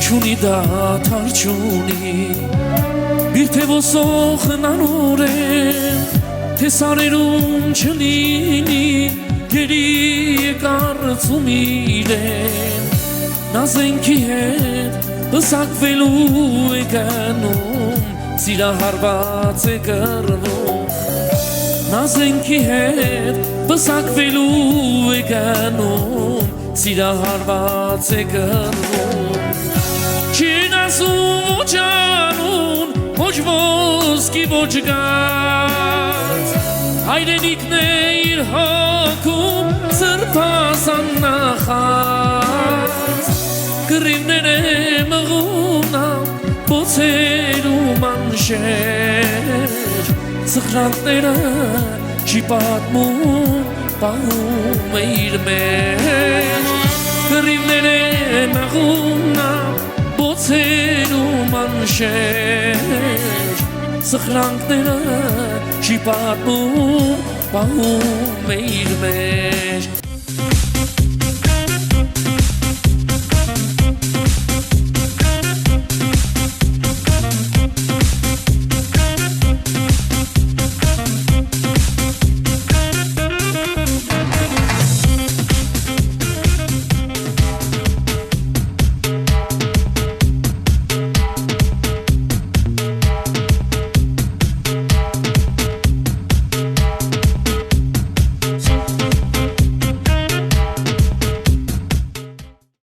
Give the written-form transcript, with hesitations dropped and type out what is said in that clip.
չունի դադար չունի Բիրթևոսող նանորեն Թե սարերում չլինի Գերի կարծում իրեն Նազենքի հետ Պսակվելու է գնում Սիրահարված է կրվում Նազենքի հետ Պսակվելու է գնում Սիրահարված է կրվում Չին ասում ոչ անուն Ոչ ոսկի ոչ գազ Հայրենիքն է իր հոգում Սրբազան նախած Կռիվներ է մղունամ Բոցերում անշեր Սխրանքները չի պատմում Պահում է իր մեջ Կռիվներ է մղունամ Բոցերում անշեր Սխրանքները չի պատմում Պահում է իր մեջ